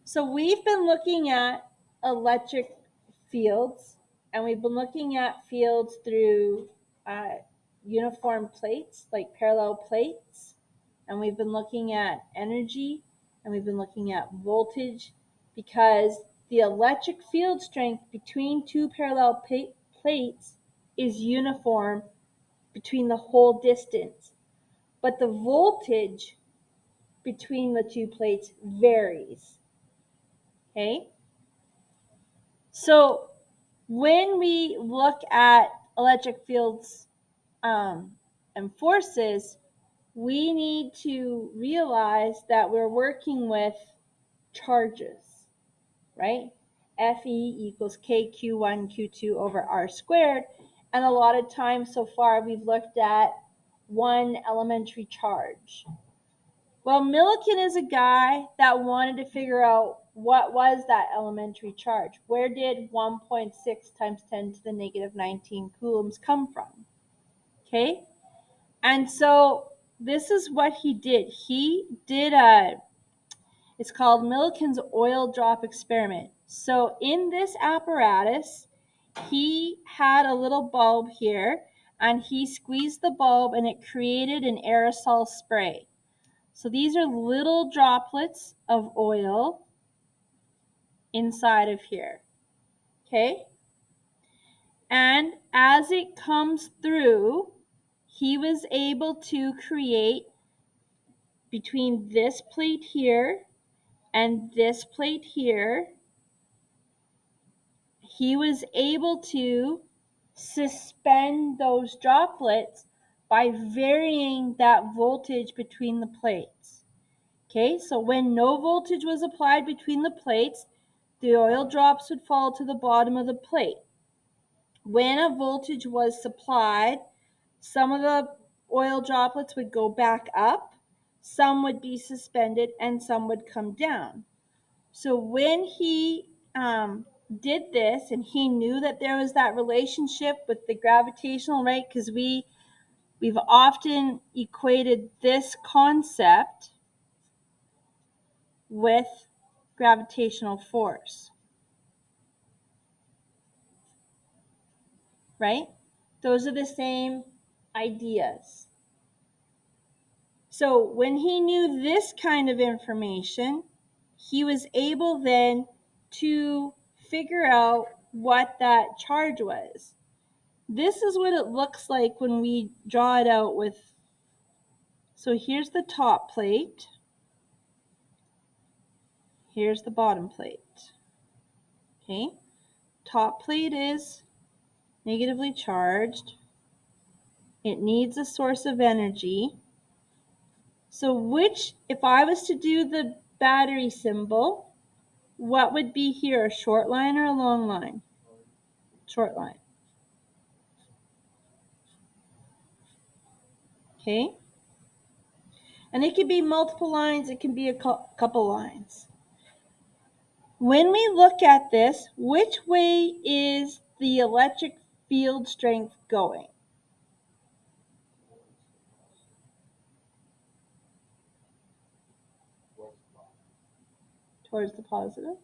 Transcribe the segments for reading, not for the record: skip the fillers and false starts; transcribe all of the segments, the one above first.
So we've been looking at electric fields, and we've been looking at fields through uniform plates, like parallel plates, and we've been looking at energy, and we've been looking at voltage, because the electric field strength between two parallel plates is uniform between the whole distance, but the voltage between the two plates varies. Okay? So when we look at electric fields and forces, we need to realize that we're working with charges, right? Fe equals kq1 q2 over r squared. And a lot of times so far we've looked at one elementary charge. Well, Millikan is a guy that wanted to figure out what was that elementary charge. Where did 1.6 times 10 to the negative 19 coulombs come from? Okay? And so this is what he did. He did it's called Millikan's oil drop experiment. So in this apparatus, he had a little bulb here, and he squeezed the bulb and it created an aerosol spray. So these are little droplets of oil inside of here, okay? And as it comes through, he was able to create between this plate here and this plate here, he was able to suspend those droplets by varying that voltage between the plates. Okay, so when no voltage was applied between the plates, the oil drops would fall to the bottom of the plate. When a voltage was supplied, some of the oil droplets would go back up, some would be suspended, and some would come down. So when he did this, and he knew that there was that relationship with the gravitational, right? Because we've often equated this concept with gravitational force, right? Those are the same ideas. So when he knew this kind of information, he was able then to figure out what that charge was. This is what it looks like when we draw it out with, so here's the top plate, here's the bottom plate, okay? Top plate is negatively charged. It needs a source of energy. So if I was to do the battery symbol, what would be here, a short line or a long line? Short line. Okay? And it can be multiple lines, it can be a couple lines. When we look at this, which way is the electric field strength going? Towards the positive.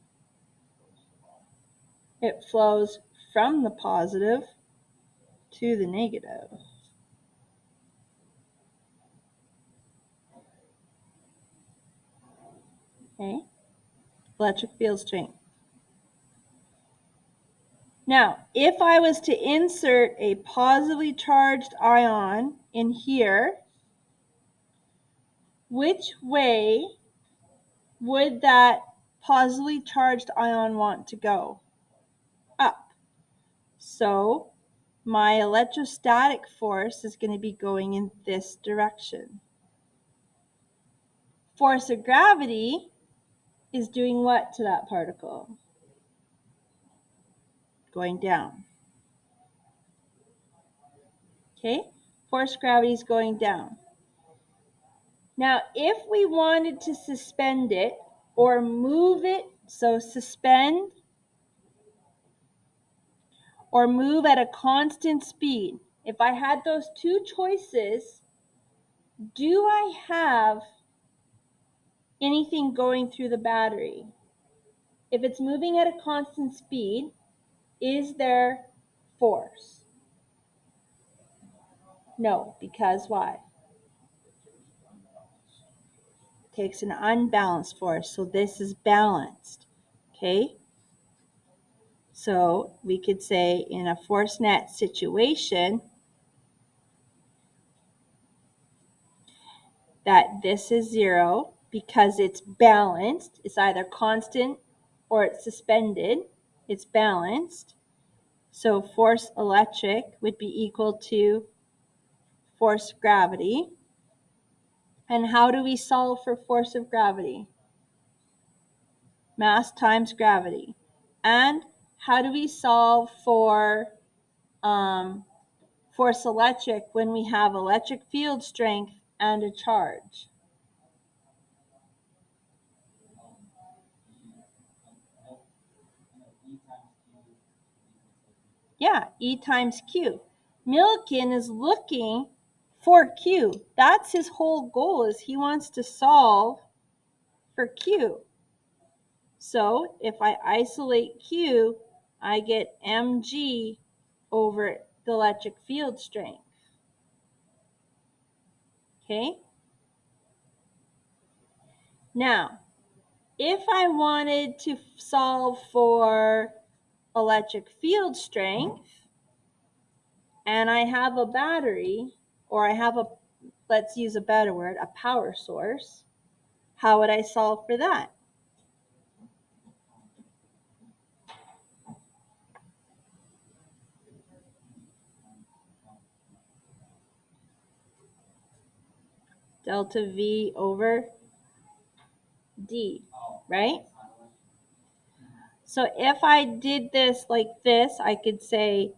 It flows from the positive to the negative. Okay? Electric field strength. Now, if I was to insert a positively charged ion in here, which way would that positively charged ion want to go? Up. So my electrostatic force is going to be going in this direction. Force of gravity is doing what to that particle? Going down. Okay? Force of gravity is going down. Now, if we wanted to suspend it or move it, so suspend or move at a constant speed, if I had those two choices, do I have anything going through the battery? If it's moving at a constant speed, is there force? No, because why? It takes an unbalanced force, so this is balanced, okay? So we could say in a force net situation that this is 0 because it's balanced. It's either constant or it's suspended. It's balanced. So force electric would be equal to force gravity. And how do we solve for force of gravity? Mass times gravity. And how do we solve for force electric when we have electric field strength and a charge? Yeah, E times Q. Millikan is looking for Q. That's his whole goal, is he wants to solve for Q. So if I isolate Q, I get mg over the electric field strength. Okay? Now, if I wanted to solve for electric field strength, and I have a battery, or I have a, let's use a better word, a power source, how would I solve for that? Delta V over D, right? So if I did this like this, I could say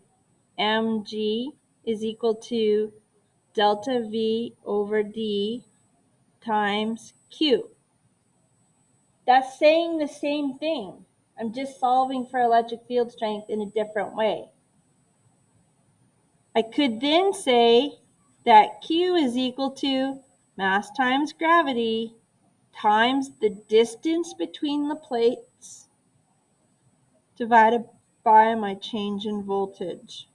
mg is equal to delta V over D times Q. That's saying the same thing. I'm just solving for electric field strength in a different way. I could then say that Q is equal to mass times gravity times the distance between the plates divided by my change in voltage.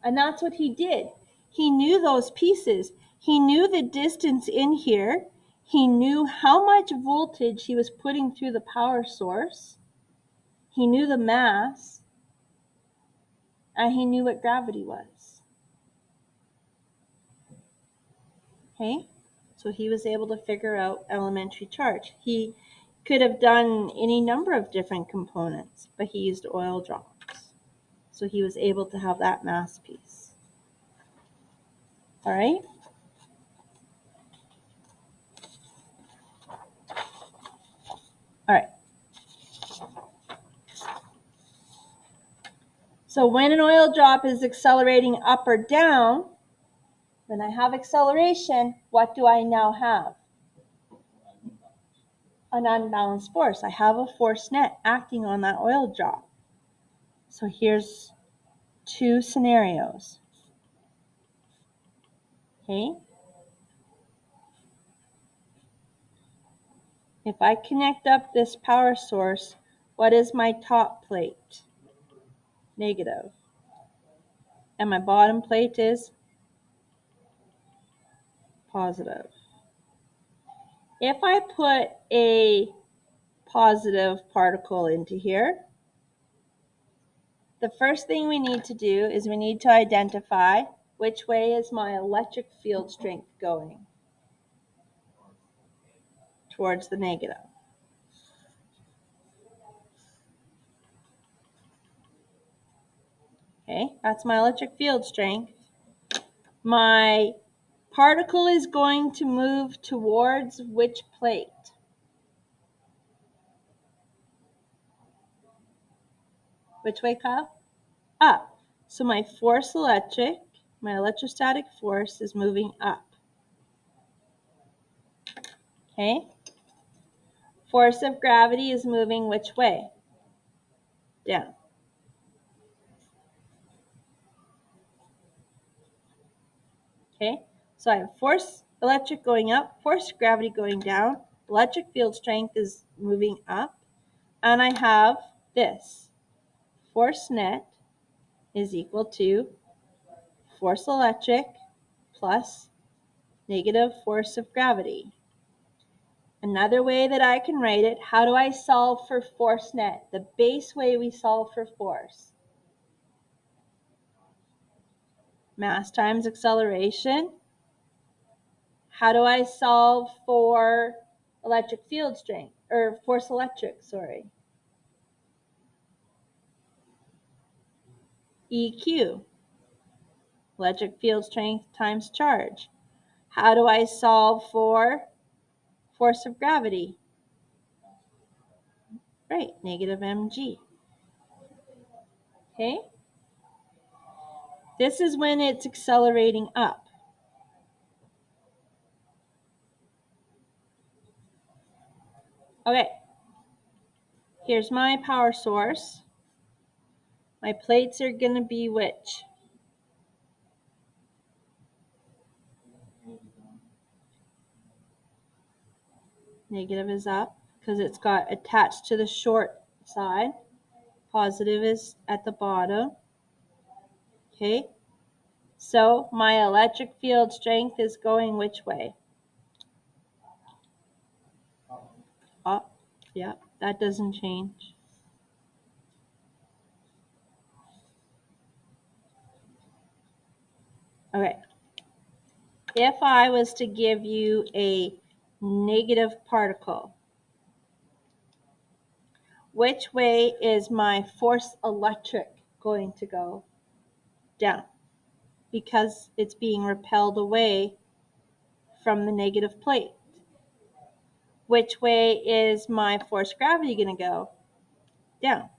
And that's what he did. He knew those pieces. He knew the distance in here. He knew how much voltage he was putting through the power source. He knew the mass. And he knew what gravity was. Okay? So he was able to figure out elementary charge. He could have done any number of different components, but he used oil drops. So he was able to have that mass piece. All right? All right. So when an oil drop is accelerating up or down, when I have acceleration, what do I now have? An unbalanced force. I have a force net acting on that oil drop. So here's two scenarios. Okay? If I connect up this power source, what is my top plate? Negative. And my bottom plate is positive. If I put a positive particle into here, the first thing we need to do is we need to identify which way is my electric field strength going. Towards the negative. Okay, that's my electric field strength. My particle is going to move towards which plate? Which way, Kyle? Up. So my force electric, my electrostatic force is moving up. Okay? Force of gravity is moving which way? Down. Okay? So I have force electric going up, force of gravity going down, electric field strength is moving up, and I have this. Force net is equal to force electric plus negative force of gravity. Another way that I can write it, how do I solve for force net? The base way we solve for force. Mass times acceleration. How do I solve for electric field strength, or force electric, sorry? EQ, electric field strength times charge. How do I solve for force of gravity? Right, negative mg. Okay? This is when it's accelerating up. Okay, here's my power source. My plates are going to be which? Negative is up because it's got attached to the short side. Positive is at the bottom. Okay, so my electric field strength is going which way? Up. Yeah, that doesn't change. Okay. If I was to give you a negative particle, which way is my force electric going to go? Down, because it's being repelled away from the negative plate. Which way is my force gravity going to go? Down.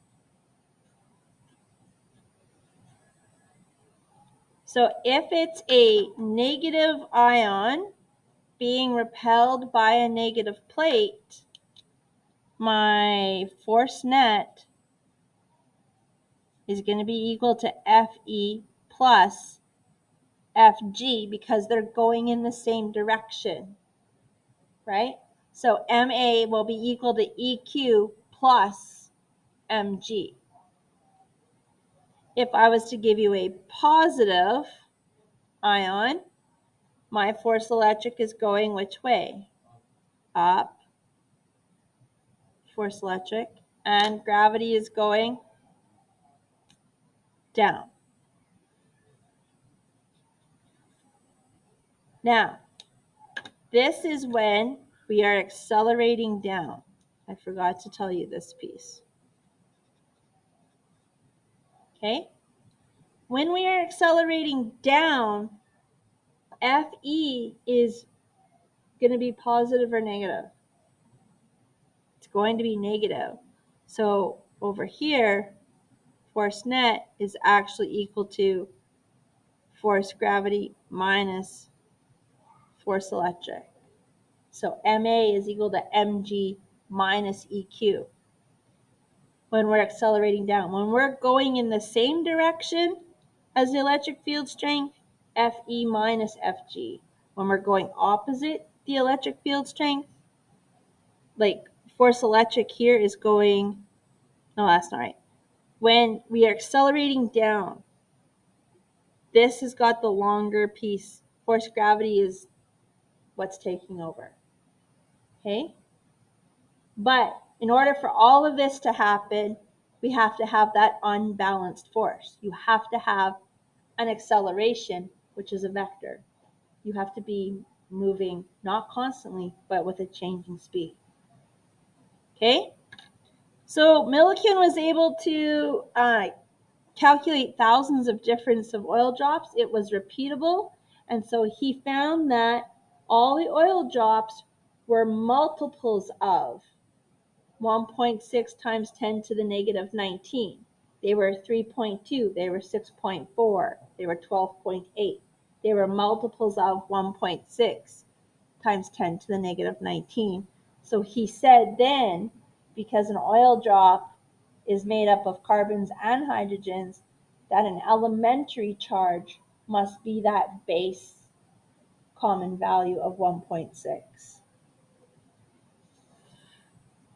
So if it's a negative ion being repelled by a negative plate, my force net is going to be equal to Fe plus Fg because they're going in the same direction, right? So Ma will be equal to Eq plus Mg. If I was to give you a positive ion, my force electric is going which way? Up, force electric, and gravity is going down. Now, this is when we are accelerating down. I forgot to tell you this piece. Okay? When we are accelerating down, Fe is going to be positive or negative? It's going to be negative. So over here, force net is actually equal to force gravity minus force electric. So Ma is equal to Mg minus Eq when we're accelerating down. When we're going in the same direction as the electric field strength, Fe minus Fg. When we're going opposite the electric field strength, like force electric here is going, no, that's not right. When we are accelerating down, this has got the longer piece. Force gravity is what's taking over. Okay? But in order for all of this to happen, we have to have that unbalanced force. You have to have an acceleration, which is a vector. You have to be moving not constantly, but with a changing speed. Okay? So Millikan was able to calculate thousands of difference of oil drops. It was repeatable, and so he found that all the oil drops were multiples of 1.6 times 10 to the negative 19. They were 3.2, they were 6.4, they were 12.8. They were multiples of 1.6 times 10 to the negative 19. So he said then, because an oil drop is made up of carbons and hydrogens, that an elementary charge must be that base common value of 1.6.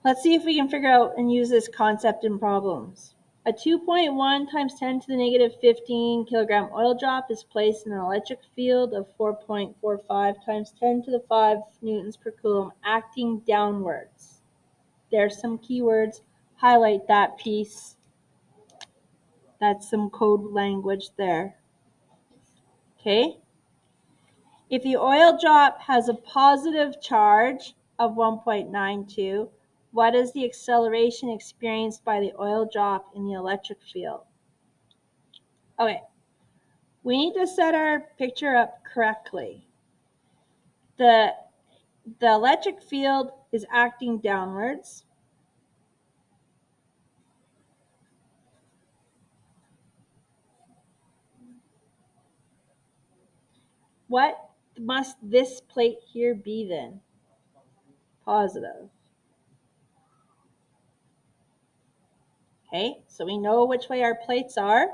Let's see if we can figure out and use this concept in problems. A 2.1 times 10 to the negative 15 kilogram oil drop is placed in an electric field of 4.45 times 10 to the 5 newtons per coulomb acting downwards. There's some keywords. Highlight that piece. That's some code language there. Okay? If the oil drop has a positive charge of 1.92, what is the acceleration experienced by the oil drop in the electric field? Okay, we need to set our picture up correctly. The electric field is acting downwards. What must this plate here be then? Positive. Okay, so we know which way our plates are.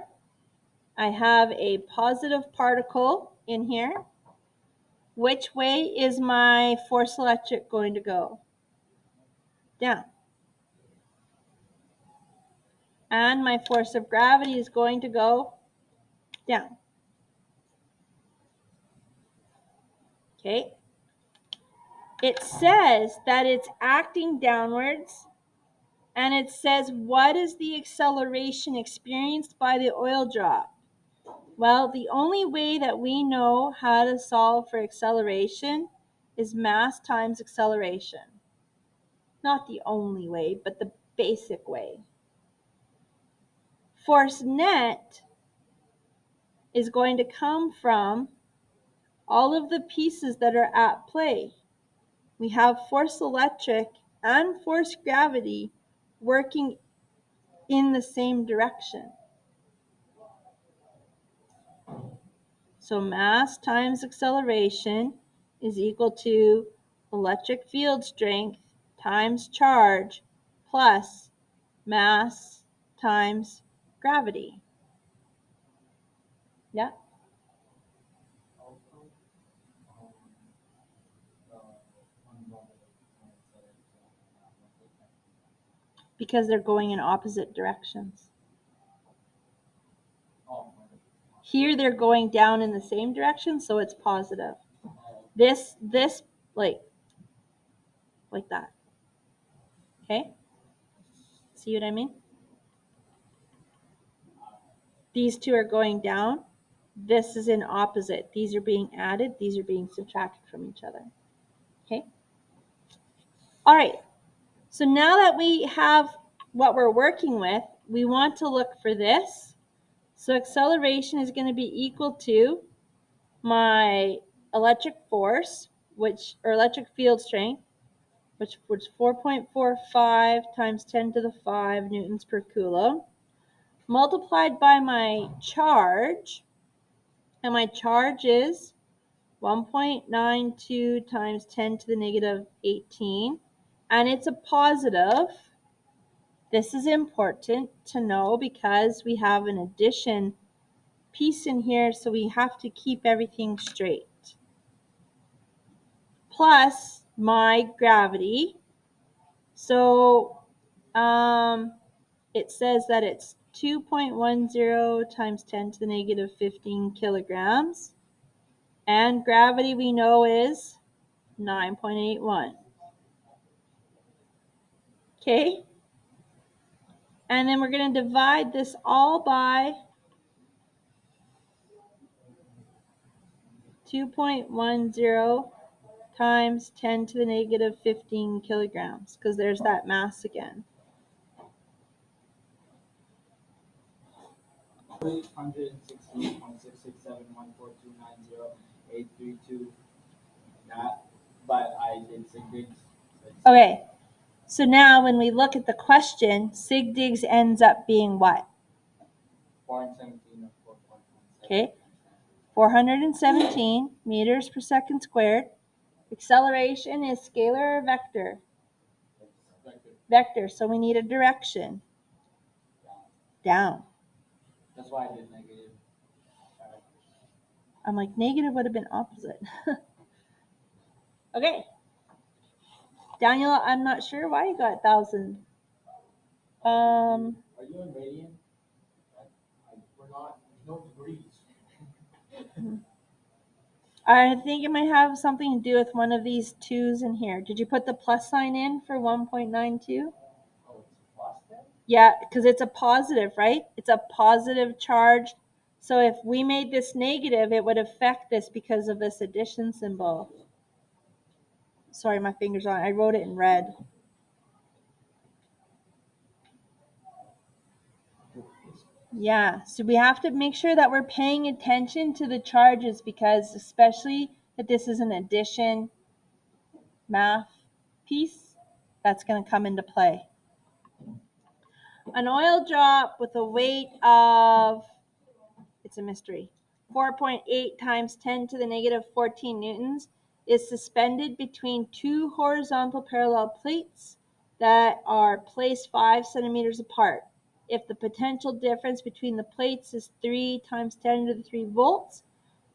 I have a positive particle in here. Which way is my force electric going to go? Down. And my force of gravity is going to go down. Okay. It says that it's acting downwards, and it says what is the acceleration experienced by the oil drop? Well, the only way that we know how to solve for acceleration is mass times acceleration. Not the only way, but the basic way. Force net is going to come from all of the pieces that are at play. We have force electric and force gravity working in the same direction. So mass times acceleration is equal to electric field strength times charge plus mass times gravity. Yeah? Because they're going in opposite directions. Here they're going down in the same direction, so it's positive. This like that. Okay? See what I mean? These two are going down. This is in opposite. These are being added. These are being subtracted from each other. Okay? All right. So now that we have what we're working with, we want to look for this. So acceleration is going to be equal to my electric force, or electric field strength, which was 4.45 times 10 to the 5 newtons per coulomb, multiplied by my charge, and my charge is 1.92 times 10 to the negative 18, and it's a positive. This is important to know because we have an addition piece in here, so we have to keep everything straight. Plus my gravity. So it says that it's 2.10 times 10 to the negative 15 kilograms. And gravity we know is 9.81. Okay? And then we're going to divide this all by 2.10 times 10 to the negative 15 kilograms, because there's that mass again. 168.66714290832. But I did sig digs. Okay, so now when we look at the question, sig digs ends up being what? 417 or 4.17. Okay, 417 meters per second squared. Acceleration is scalar or vector? Vector, so we need a direction. Down. That's why I did negative. I'm like, negative would have been opposite. Okay. Daniel, I'm not sure why you got 1,000. Are you in radian? We're not. There's no degrees. I think it might have something to do with one of these 2's in here. Did you put the plus sign in for 1.92? Oh, it's a plus then? Yeah, because it's a positive, right? It's a positive charge. So if we made this negative, it would affect this because of this addition symbol. Sorry, my finger's on. I wrote it in red. Yeah, so we have to make sure that we're paying attention to the charges because especially that this is an addition math piece, that's going to come into play. An oil drop with a weight of, it's a mystery, 4.8 times 10 to the negative 14 newtons is suspended between 2 horizontal parallel plates that are placed 5 centimeters apart. If the potential difference between the plates is 3 times 10 to the 3 volts,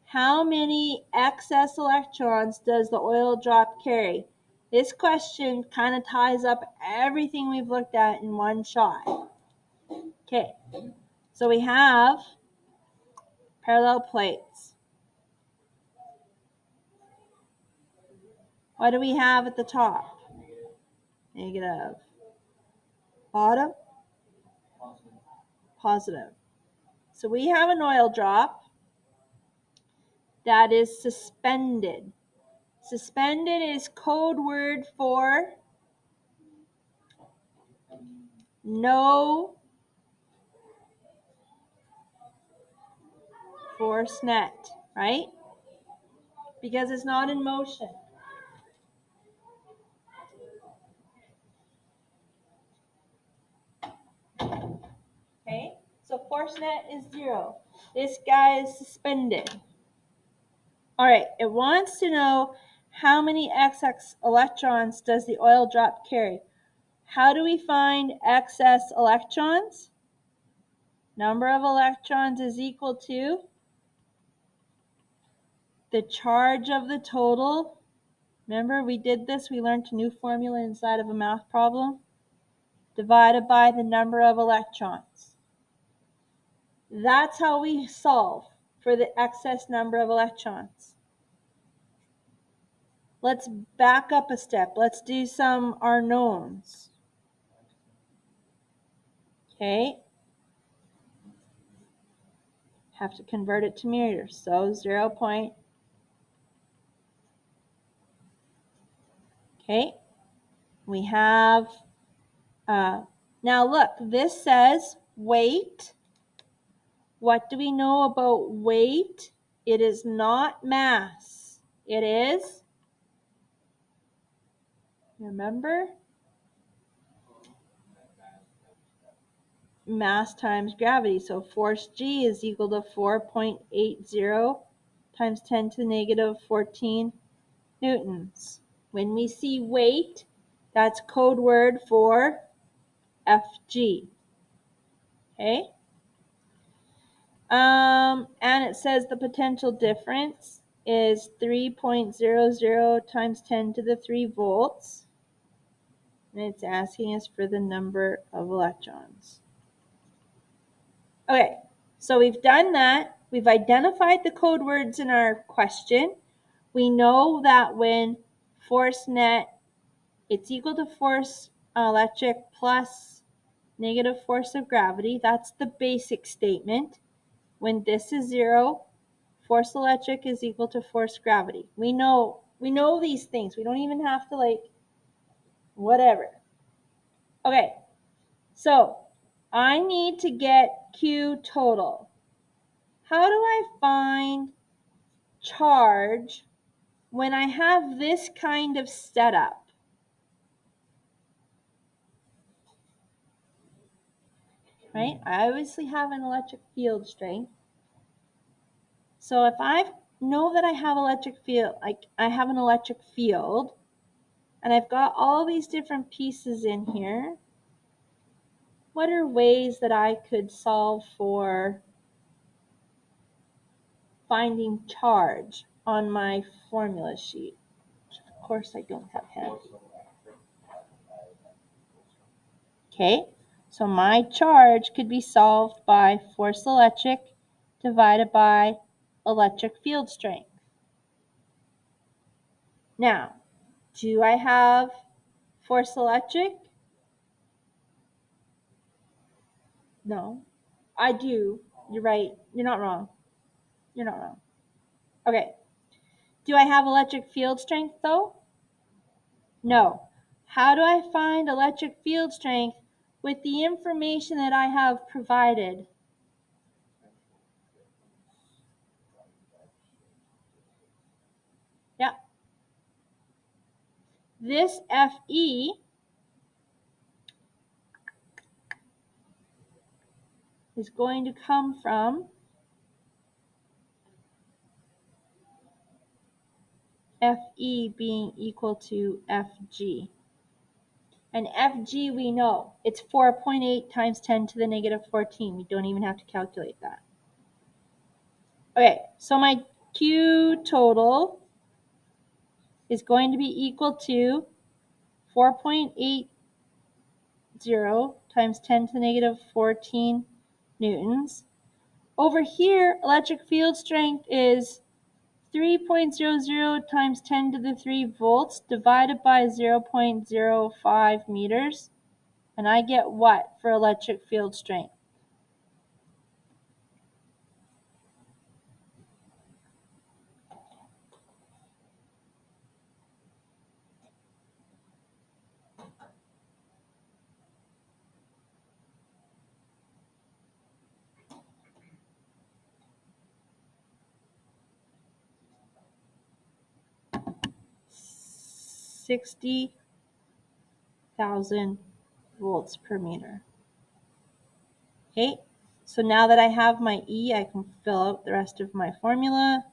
how many excess electrons does the oil drop carry? This question kind of ties up everything we've looked at in one shot. Okay, so we have parallel plates. What do we have at the top? Negative. Bottom? Positive. So we have an oil drop that is suspended. Suspended is code word for no force net, right? Because it's not in motion. Okay, so force net is 0. This guy is suspended. All right, it wants to know how many XX electrons does the oil drop carry. How do we find excess electrons? Number of electrons is equal to the charge of the total. Remember, we did this. We learned a new formula inside of a math problem. Divided by the number of electrons. That's how we solve for the excess number of electrons. Let's back up a step. Let's do some our knowns. Okay. Have to convert it to meters. So 0. Okay. We have, now look, this says weight. What do we know about weight? It is not mass. It is, remember, mass times gravity. So force G is equal to 4.80 times 10 to the negative 14 newtons. When we see weight, that's code word for Fg. Okay? And it says the potential difference is 3.00 times 10 to the 3 volts. And it's asking us for the number of electrons. Okay, so we've done that. We've identified the code words in our question. We know that when force net, it's equal to force electric plus negative force of gravity. That's the basic statement. When this is 0, force electric is equal to force gravity. We know these things. We don't even have to whatever. Okay, so I need to get Q total. How do I find charge when I have this kind of setup? Right? I obviously have an electric field strength. So if I know that I have I have an electric field, and I've got all these different pieces in here, what are ways that I could solve for finding charge on my formula sheet? course I don't have head. Okay, so my charge could be solved by force electric divided by electric field strength. Now, do I have force electric? No, I do. You're right. You're not wrong. You're not wrong. Okay. Do I have electric field strength though? No. How do I find electric field strength with the information that I have provided? Yeah. This Fe is going to come from Fe being equal to Fg. And Fg we know, it's 4.8 times 10 to the negative 14. We don't even have to calculate that. Okay, so my Q total is going to be equal to 4.80 times 10 to the negative 14 newtons. Over here, electric field strength is 3.00 times 10 to the 3 volts divided by 0.05 meters. And I get what for electric field strength? $60,000 volts per meter. Okay, so now that I have my E, I can fill out the rest of my formula.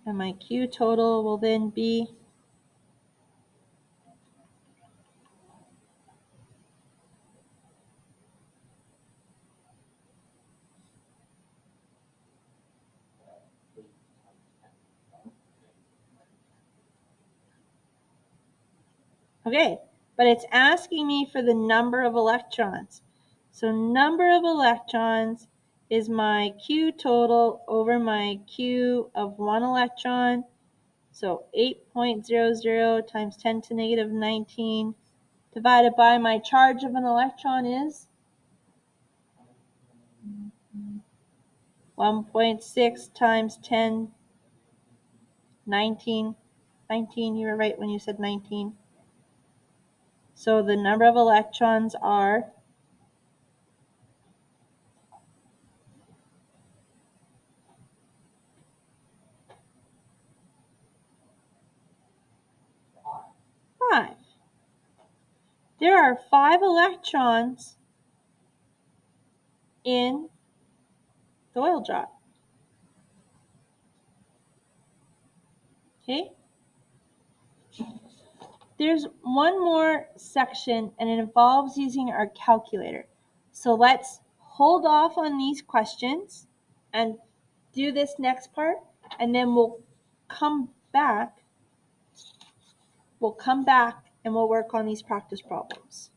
And my Q total will then be okay, but it's asking me for the number of electrons. So number of electrons is my Q total over my Q of 1 electron. So 8.00 times 10 to negative 19 divided by my charge of an electron is 1.6 times 10, 19. 19, you were right when you said 19. So the number of electrons are 5. There are 5 electrons in the oil drop. Okay? There's one more section and it involves using our calculator. So let's hold off on these questions and do this next part, and then we'll come back. And we'll work on these practice problems.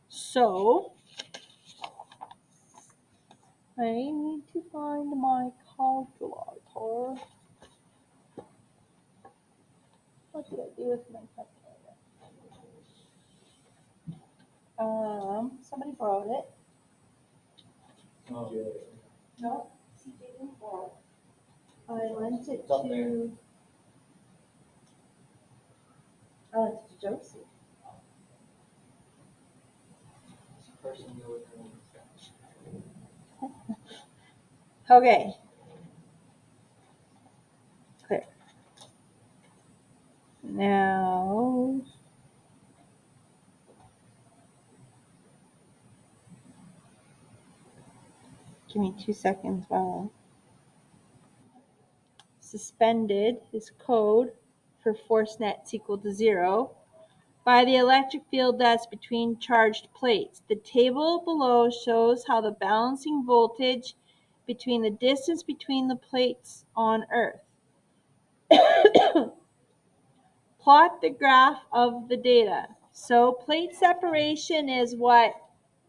So I need to find my calculator. What did I do with my calculator? Somebody borrowed it. Oh. No, CJ didn't borrow it. I lent it to Josie. Okay. Clear. Now, give me 2 seconds while suspended is code for force nets equal to 0 by the electric field that's between charged plates. The table below shows how the balancing voltage between the distance between the plates on Earth. Plot the graph of the data. So plate separation is what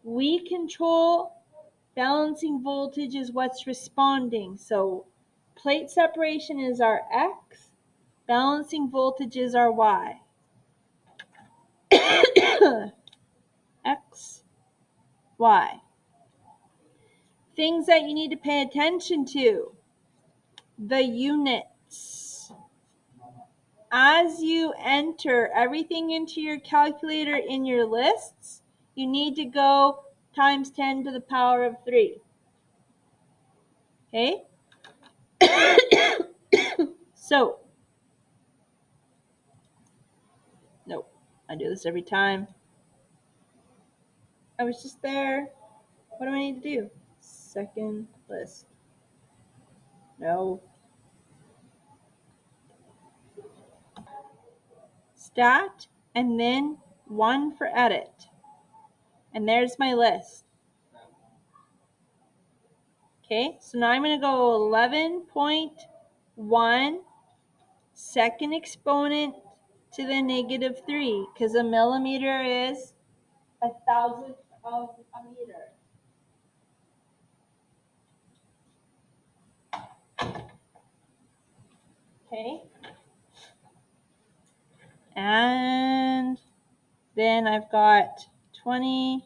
we control. Balancing voltage is what's responding. So plate separation is our X. Balancing voltage is our Y. X, Y. Things that you need to pay attention to. The units. As you enter everything into your calculator in your lists, you need to go times 10 to the power of 3. Okay? So, nope, I do this every time. I was just there. What do I need to do? Second list. No. Stat, and then 1 for edit. And there's my list. Okay, so now I'm going to go 11.1 second exponent to the negative 3, because a millimeter is 1,000th of a meter. Okay, and then I've got 20.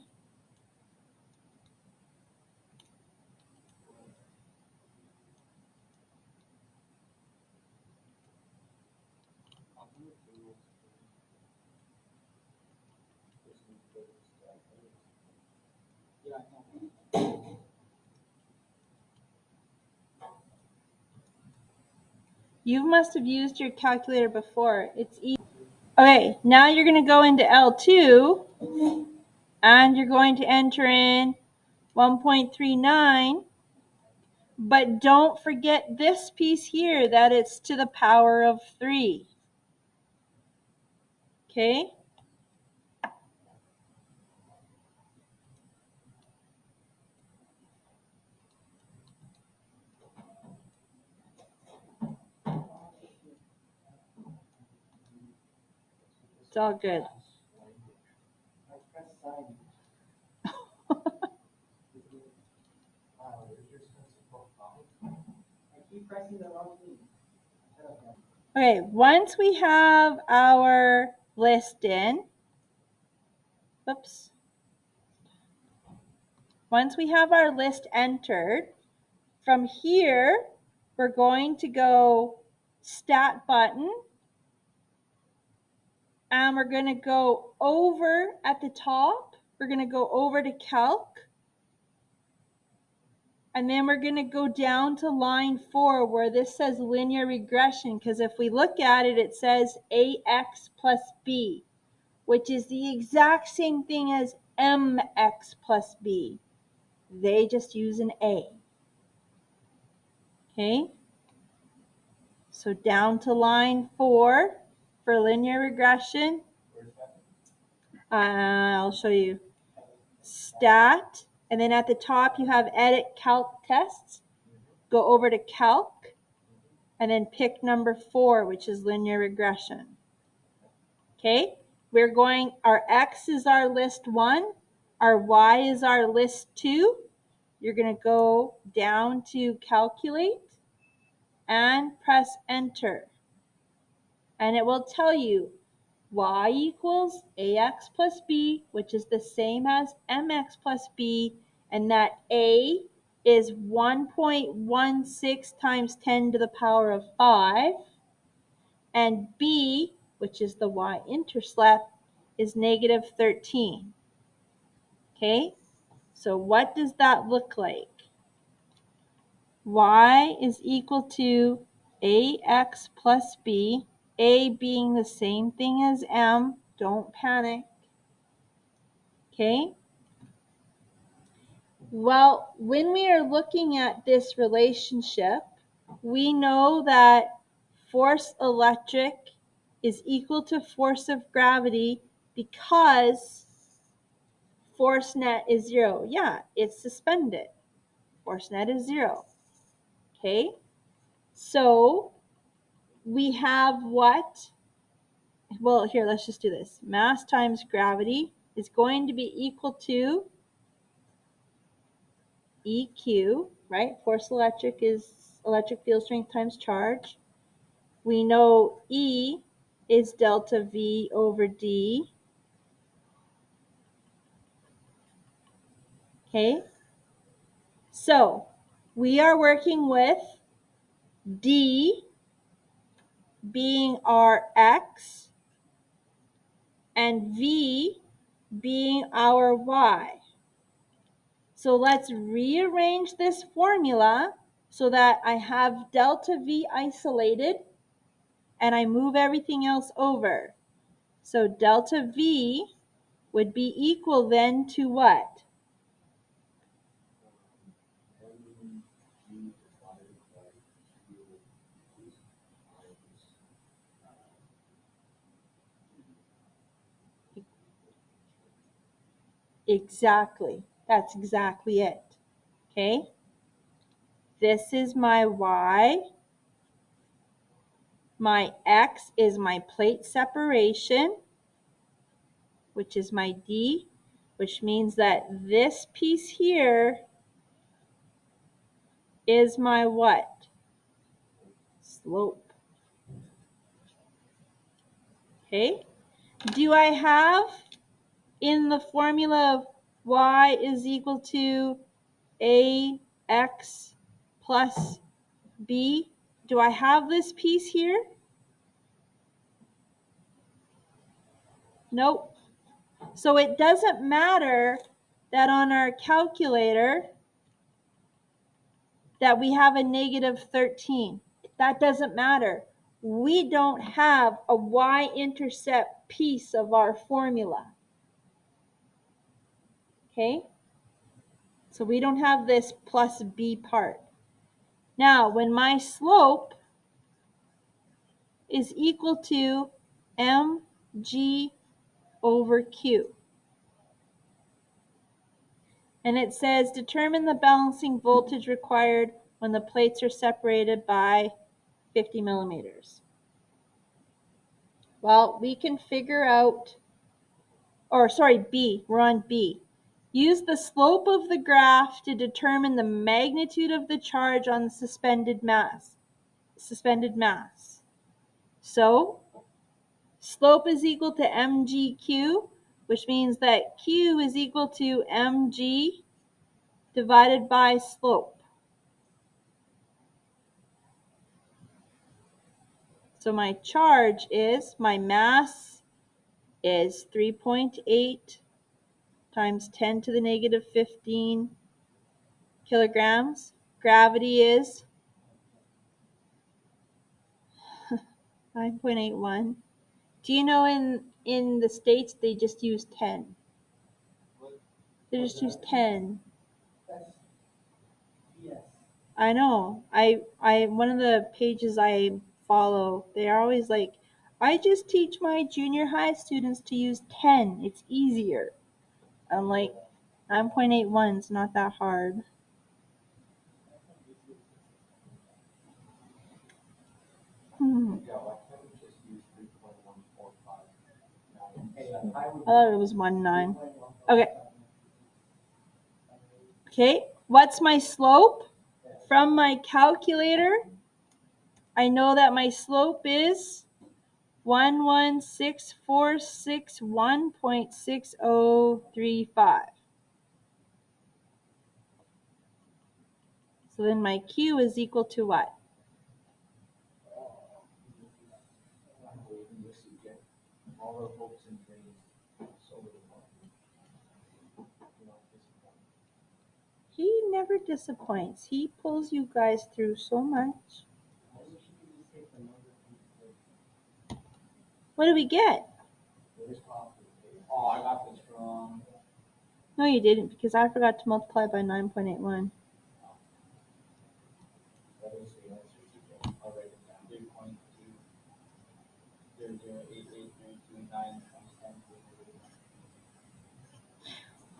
You must have used your calculator before. It's easy. Okay, now you're going to go into L2 and you're going to enter in 1.39, but don't forget this piece here, that it's to the power of 3. Okay? It's all good. Okay, once we have our list in, once we have our list entered, from here, we're going to go Stat button, and we're going to go over at the top. We're going to go over to Calc, and then we're going to go down to line 4 where this says linear regression, because if we look at it, it says AX plus B, which is the exact same thing as MX plus B. They just use an A. Okay? So down to line 4 for linear regression. I'll show you. Stat, and then at the top you have edit calc tests. Go over to calc, and then pick number 4, which is linear regression. Okay, we're going, our X is our list 1, our Y is our list 2. You're going to go down to calculate and press enter. And it will tell you Y equals AX plus B, which is the same as MX plus B, and that A is 1.16 times 10 to the power of 5, and B, which is the y-intercept, is negative 13. Okay, so what does that look like? Y is equal to AX plus B, A being the same thing as M, don't panic. Okay, well, when we are looking at this relationship, we know that force electric is equal to force of gravity because force net is 0. Yeah, it's suspended. Force net is 0. Okay? So we have what? Well, here, let's just do this. Mass times gravity is going to be equal to EQ, right? Force electric is electric field strength times charge. We know E is delta V over D. Okay? So we are working with D being our X and V being our Y. So let's rearrange this formula so that I have delta V isolated and I move everything else over. So delta V would be equal then to what? Exactly. That's exactly it. Okay? This is my Y. My X is my plate separation, which is my D, which means that this piece here is my what? Slope. Okay? Do I have in the formula of Y is equal to AX plus B? Do I have this piece here? Nope. So it doesn't matter that on our calculator that we have a negative 13. That doesn't matter. We don't have a y-intercept piece of our formula. Okay? So we don't have this plus b part. Now, when my slope is equal to mg over q, and it says determine the balancing voltage required when the plates are separated by 50 millimeters. Well, we can figure out, B, we're on B. Use the slope of the graph to determine the magnitude of the charge on the suspended mass. So, slope is equal to mgq, which means that q is equal to mg divided by slope. So my charge is, my mass is 3.8 times 10 to the negative 15 kilograms. Gravity is 9.81. Do you know in the States they just use 10? They just use 10. I know. I one of the pages I follow, they're always like, I just teach my junior high students to use 10. It's easier. I'm like, 9.81 is not that hard. I thought it was 1.9. Okay. Okay, what's my slope? From my calculator, I know that my slope is 116,461.6035. So then my Q is equal to what? He never disappoints. He pulls you guys through so much. What do we get? Oh, I got this from. No, you didn't, because I forgot to multiply by 9.81. That is the answer. I'll write it down. 3.2008832.9.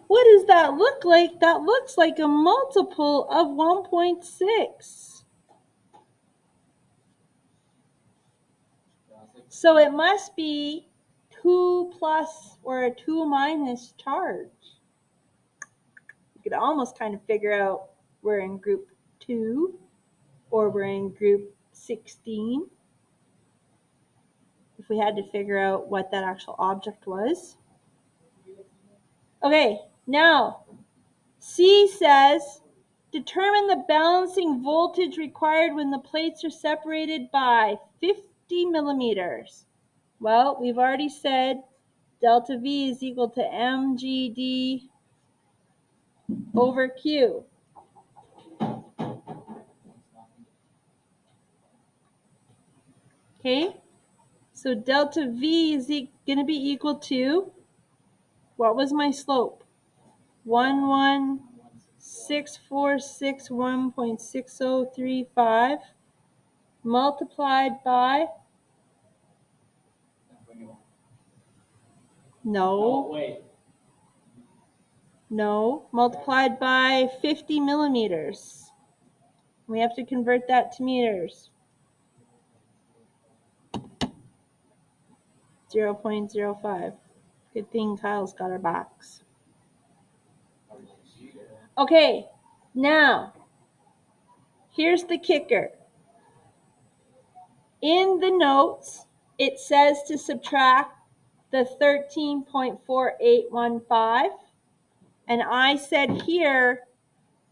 What is that? that look like? That looks like a multiple of 1.6. So it must be 2 plus or a 2 minus charge. You could almost kind of figure out we're in group 2 or we're in group 16 if we had to figure out what that actual object was. Okay, now C says, determine the balancing voltage required when the plates are separated by 50 millimeters. Well, we've already said delta V is equal to mgd over Q. Okay, so delta V is going to be equal to, what was my slope? 11646.6035 multiplied by, multiplied by 50 millimeters. We have to convert that to meters. 0.05. Good thing Kyle's got our backs. Okay, now, here's the kicker. In the notes, it says to subtract the 13.4815. And I said here,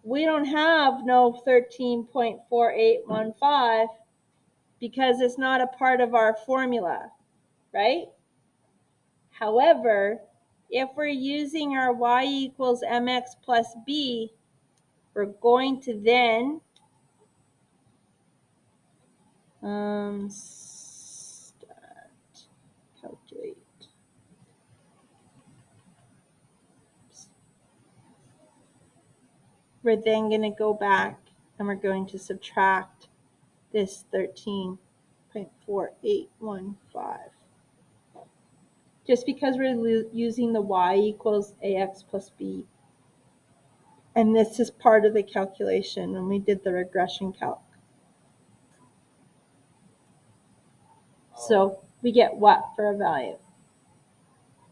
we don't have no 13.4815 because it's not a part of our formula, right? However, if we're using our y equals mx plus b, we're going to then calculate. We're then going to go back and we're going to subtract this 13.4815. Just because we're using the y equals ax plus b. And this is part of the calculation when we did the regression calc. So we get what for a value?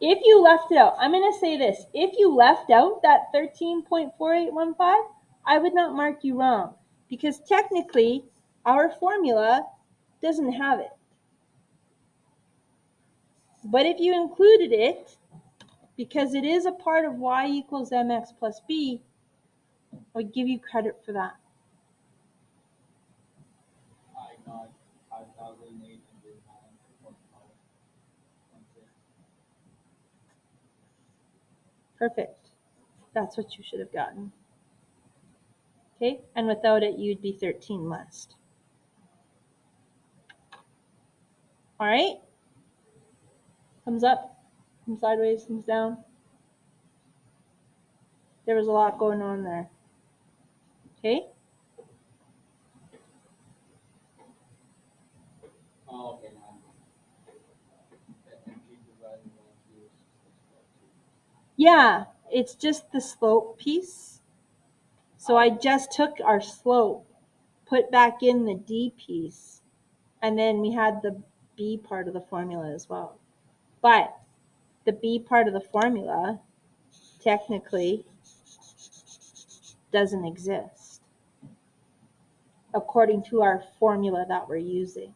If you left it out, I'm going to say this. If you left out that 13.4815, I would not mark you wrong because technically our formula doesn't have it. But if you included it, because it is a part of y equals mx plus b, I would give you credit for that. I got 5,809.6. Perfect. That's what you should have gotten. Okay, and without it, you'd be 13 less. All right? Thumbs up, thumbs sideways, thumbs down. There was a lot going on there. Okay? Oh, okay, now. Yeah, it's just the slope piece. So I just took our slope, put back in the D piece, and then we had the B part of the formula as well. But the B part of the formula technically doesn't exist according to our formula that we're using,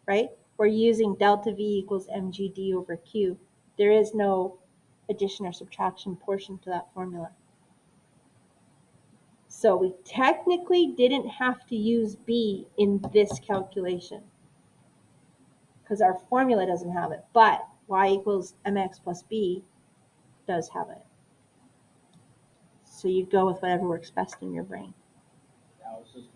right? We're using delta V equals mgd over Q. There is no addition or subtraction portion to that formula. So we technically didn't have to use B in this calculation because our formula doesn't have it, but y equals mx plus b does have it. So you go with whatever works best in your brain. I was just